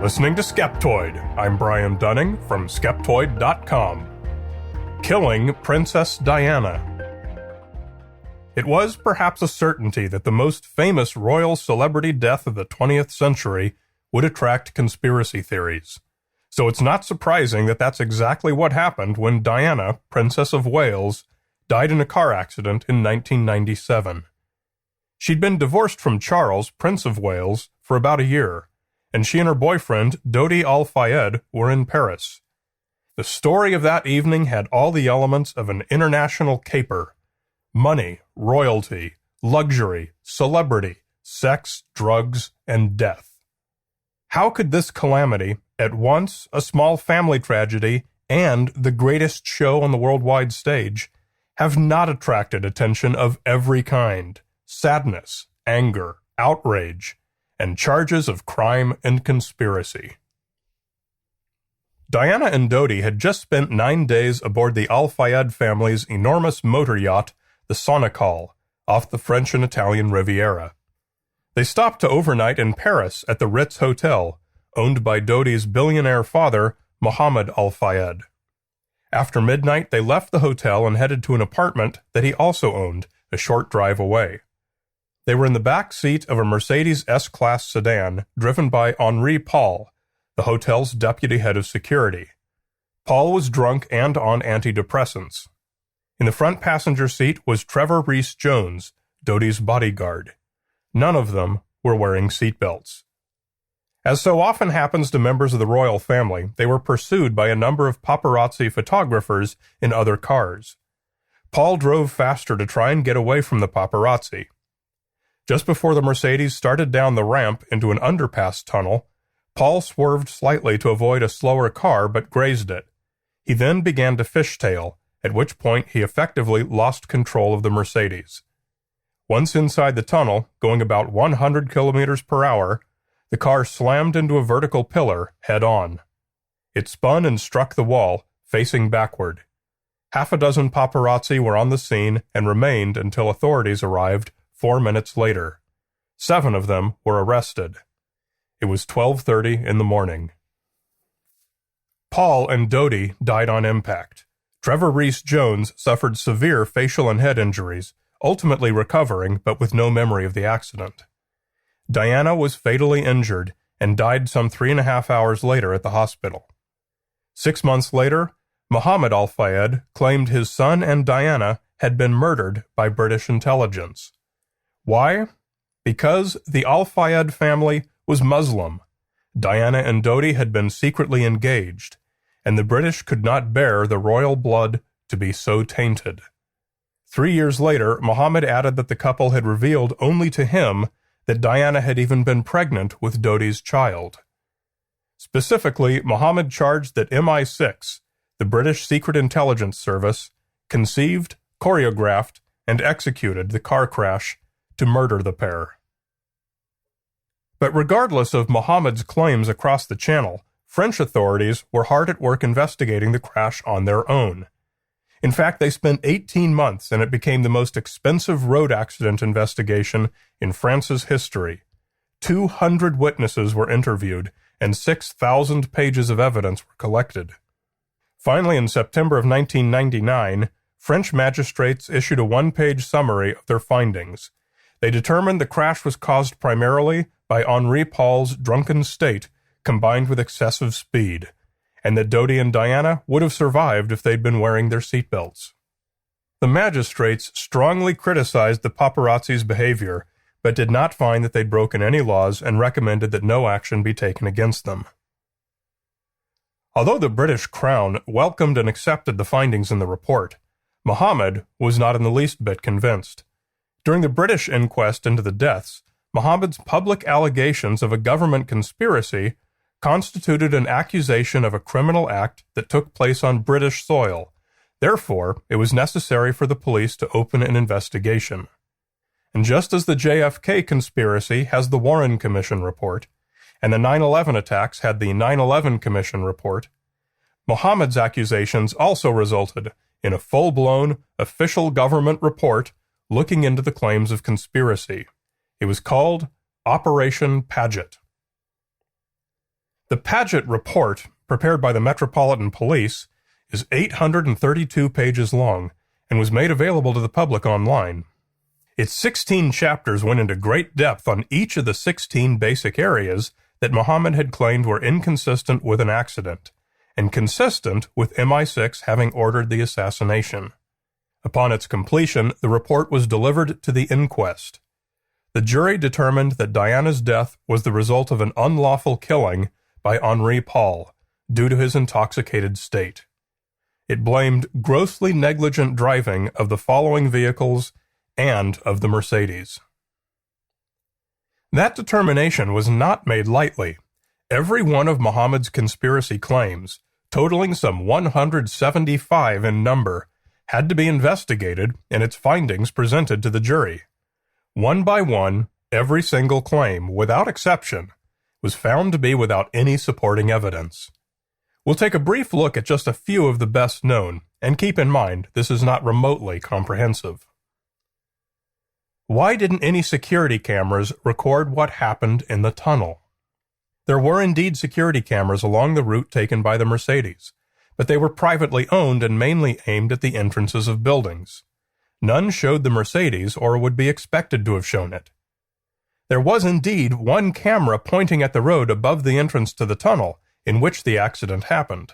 listening to Skeptoid. I'm Brian Dunning from Skeptoid.com. Killing Princess Diana. It was perhaps a certainty that the most famous royal celebrity death of the 20th century would attract conspiracy theories. So it's not surprising that that's exactly what happened when Diana, Princess of Wales, died in a car accident in 1997. She'd been divorced from Charles, Prince of Wales, for about a year, and she and her boyfriend, Dodi Al-Fayed, were in Paris. The story of that evening had all the elements of an international caper: money, royalty, luxury, celebrity, sex, drugs, and death. How could this calamity, at once a small family tragedy and the greatest show on the worldwide stage, have not attracted attention of every kind: sadness, anger, outrage, and charges of crime and conspiracy? Diana and Dodi had just spent 9 days aboard the Al-Fayed family's enormous motor yacht, the Sonnecal, off the French and Italian Riviera. They stopped to overnight in Paris at the Ritz Hotel, owned by Dodi's billionaire father, Mohammed Al-Fayed. After midnight, they left the hotel and headed to an apartment that he also owned, a short drive away. They were in the back seat of a Mercedes S-Class sedan driven by Henri Paul, the hotel's deputy head of security. Paul was drunk and on antidepressants. In the front passenger seat was Trevor Rees-Jones, Dodi's bodyguard. None of them were wearing seatbelts. As so often happens to members of the royal family, they were pursued by a number of paparazzi photographers in other cars. Paul drove faster to try and get away from the paparazzi. Just before the Mercedes started down the ramp into an underpass tunnel, Paul swerved slightly to avoid a slower car but grazed it. He then began to fishtail, at which point he effectively lost control of the Mercedes. Once inside the tunnel, going about 100 kilometers per hour, the car slammed into a vertical pillar head-on. It spun and struck the wall, facing backward. Half a dozen paparazzi were on the scene and remained until authorities arrived 4 minutes later. 7 of them were arrested. It was 12:30 in the morning. Paul and Dodi died on impact. Trevor Rees-Jones suffered severe facial and head injuries, ultimately recovering but with no memory of the accident. Diana was fatally injured and died some 3.5 hours later at the hospital. 6 months later, Mohammed Al-Fayed claimed his son and Diana had been murdered by British intelligence. Why? Because the Al-Fayed family was Muslim. Diana and Dodi had been secretly engaged, and the British could not bear the royal blood to be so tainted. 3 years later, Mohammed added that the couple had revealed only to him that Diana had even been pregnant with Dodi's child. Specifically, Mohammed charged that MI6, the British Secret Intelligence Service, conceived, choreographed, and executed the car crash to murder the pair. But regardless of Mohammed's claims across the channel, French authorities were hard at work investigating the crash on their own. In fact, they spent 18 months and it became the most expensive road accident investigation in France's history. 200 witnesses were interviewed and 6,000 pages of evidence were collected. Finally, in September of 1999, French magistrates issued a one-page summary of their findings. They determined the crash was caused primarily by Henri Paul's drunken state combined with excessive speed, and that Dodi and Diana would have survived if they'd been wearing their seatbelts. The magistrates strongly criticized the paparazzi's behavior, but did not find that they'd broken any laws and recommended that no action be taken against them. Although the British Crown welcomed and accepted the findings in the report, Mohammed was not in the least bit convinced. During the British inquest into the deaths, Mohammed's public allegations of a government conspiracy constituted an accusation of a criminal act that took place on British soil. Therefore, it was necessary for the police to open an investigation. And just as the JFK conspiracy has the Warren Commission report, and the 9/11 attacks had the 9/11 Commission report, Mohammed's accusations also resulted in a full-blown, official government report looking into the claims of conspiracy. It was called Operation Paget. The Paget report, prepared by the Metropolitan Police, is 832 pages long and was made available to the public online. Its 16 chapters went into great depth on each of the 16 basic areas that Muhammad had claimed were inconsistent with an accident, and consistent with MI6 having ordered the assassination. Upon its completion, the report was delivered to the inquest. The jury determined that Diana's death was the result of an unlawful killing by Henri Paul, due to his intoxicated state. It blamed grossly negligent driving of the following vehicles and of the Mercedes. That determination was not made lightly. Every one of Muhammad's conspiracy claims, totaling some 175 in number, had to be investigated and its findings presented to the jury. One by one, every single claim, without exception, was found to be without any supporting evidence. We'll take a brief look at just a few of the best known, and keep in mind this is not remotely comprehensive. Why didn't any security cameras record what happened in the tunnel? There were indeed security cameras along the route taken by the Mercedes, but they were privately owned and mainly aimed at the entrances of buildings. None showed the Mercedes or would be expected to have shown it. There was indeed one camera pointing at the road above the entrance to the tunnel in which the accident happened,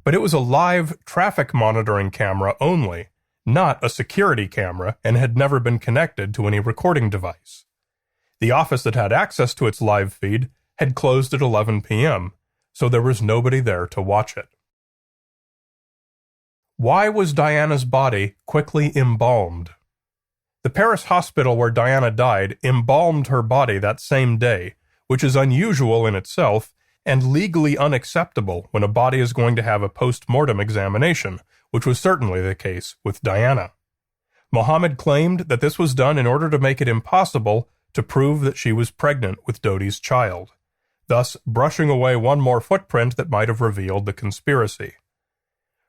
but it was a live traffic monitoring camera only, not a security camera, and had never been connected to any recording device. The office that had access to its live feed had closed at 11 p.m., so there was nobody there to watch it. Why was Diana's body quickly embalmed? The Paris hospital where Diana died embalmed her body that same day, which is unusual in itself and legally unacceptable when a body is going to have a post-mortem examination, which was certainly the case with Diana. Muhammad claimed that this was done in order to make it impossible to prove that she was pregnant with Dodi's child, thus brushing away one more footprint that might have revealed the conspiracy.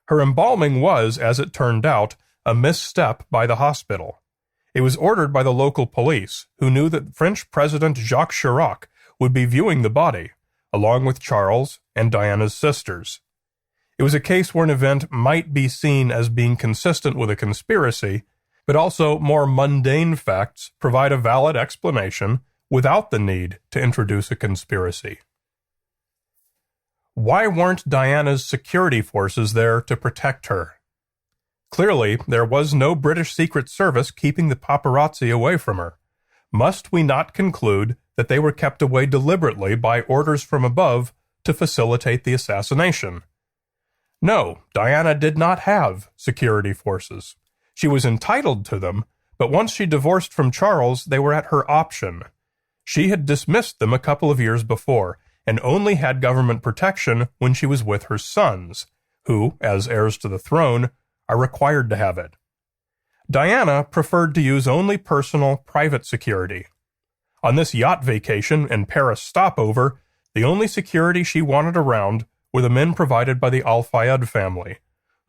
Her embalming was, as it turned out, a misstep by the hospital. It was ordered by the local police, who knew that French President Jacques Chirac would be viewing the body, along with Charles and Diana's sisters. It was a case where an event might be seen as being consistent with a conspiracy, but also more mundane facts provide a valid explanation without the need to introduce a conspiracy. Why weren't Diana's security forces there to protect her? Clearly, there was no British Secret Service keeping the paparazzi away from her. Must we not conclude that they were kept away deliberately by orders from above to facilitate the assassination? No, Diana did not have security forces. She was entitled to them, but once she divorced from Charles, they were at her option. She had dismissed them a couple of years before, and only had government protection when she was with her sons, who, as heirs to the throne, are required to have it. Diana preferred to use only personal, private security. On this yacht vacation and Paris stopover, the only security she wanted around were the men provided by the Al-Fayed family,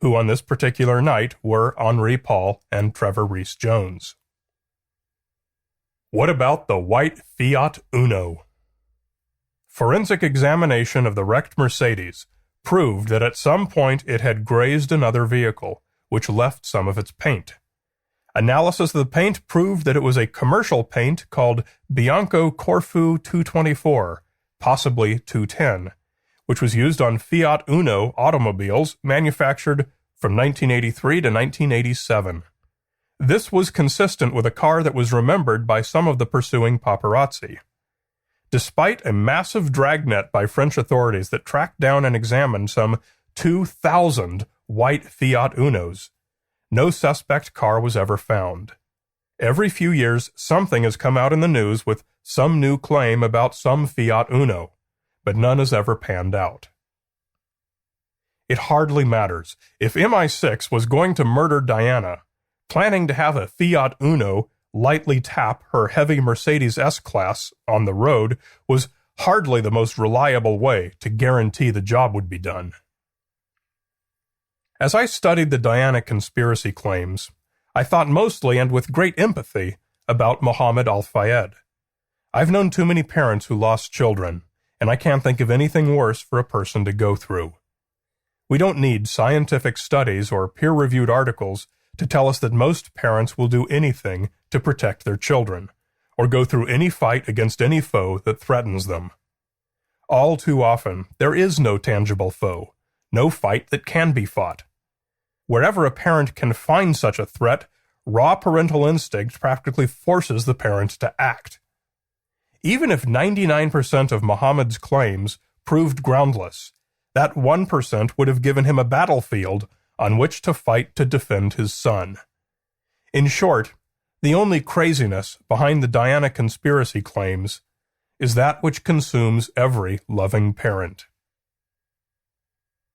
who on this particular night were Henri Paul and Trevor Rees-Jones. What about the white Fiat Uno? Forensic examination of the wrecked Mercedes proved that at some point it had grazed another vehicle, which left some of its paint. Analysis of the paint proved that it was a commercial paint called Bianco Corfu 224, possibly 210, which was used on Fiat Uno automobiles manufactured from 1983 to 1987. This was consistent with a car that was remembered by some of the pursuing paparazzi. Despite a massive dragnet by French authorities that tracked down and examined some 2,000 white Fiat Unos, no suspect car was ever found. Every few years, something has come out in the news with some new claim about some Fiat Uno, but none has ever panned out. It hardly matters. If MI6 was going to murder Diana, planning to have a Fiat Uno lightly tap her heavy Mercedes S-Class on the road was hardly the most reliable way to guarantee the job would be done. As I studied the Diana conspiracy claims, I thought mostly and with great empathy about Mohammed Al-Fayed. I've known too many parents who lost children, and I can't think of anything worse for a person to go through. We don't need scientific studies or peer-reviewed articles to tell us that most parents will do anything to protect their children, or go through any fight against any foe that threatens them. All too often, there is no tangible foe, no fight that can be fought. Wherever a parent can find such a threat, raw parental instinct practically forces the parent to act. Even if 99% of Muhammad's claims proved groundless, that 1% would have given him a battlefield on which to fight to defend his son. In short, the only craziness behind the Diana conspiracy claims is that which consumes every loving parent.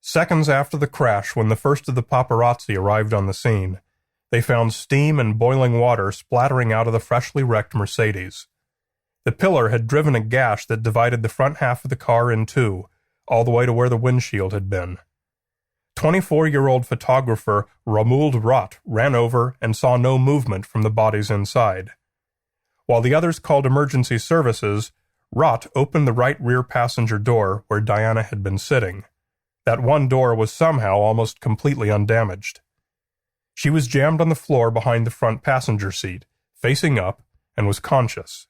Seconds after the crash, when the first of the paparazzi arrived on the scene, they found steam and boiling water splattering out of the freshly wrecked Mercedes. The pillar had driven a gash that divided the front half of the car in two, all the way to where the windshield had been. 24-year-old photographer Romuald Rott ran over and saw no movement from the bodies inside. While the others called emergency services, Rott opened the right rear passenger door where Diana had been sitting. That one door was somehow almost completely undamaged. She was jammed on the floor behind the front passenger seat, facing up, and was conscious.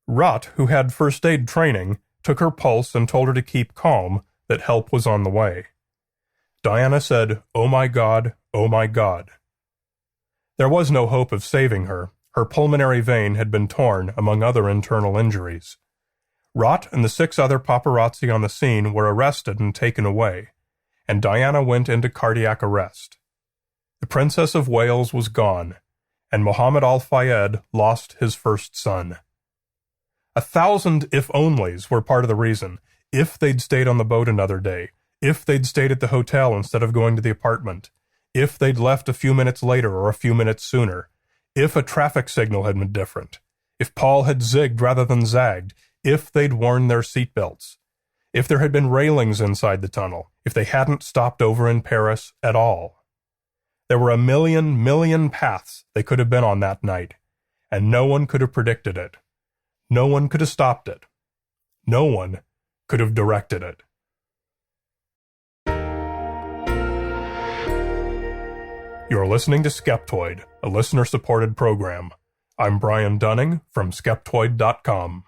Rott, who had first aid training, took her pulse and told her to keep calm, that help was on the way. Diana said, "Oh my God, oh my God." There was no hope of saving her. Her pulmonary vein had been torn, among other internal injuries. Rott and the 6 other paparazzi on the scene were arrested and taken away, and Diana went into cardiac arrest. The Princess of Wales was gone, and Mohammed Al-Fayed lost his first son. 1,000 if-onlys were part of the reason. If they'd stayed on the boat another day, if they'd stayed at the hotel instead of going to the apartment, if they'd left a few minutes later or a few minutes sooner, if a traffic signal had been different, if Paul had zigged rather than zagged, if they'd worn their seatbelts, if there had been railings inside the tunnel, if they hadn't stopped over in Paris at all. There were a million paths they could have been on that night, and no one could have predicted it. No one could have stopped it. No one could have directed it. You're listening to Skeptoid, a listener-supported program. I'm Brian Dunning from Skeptoid.com.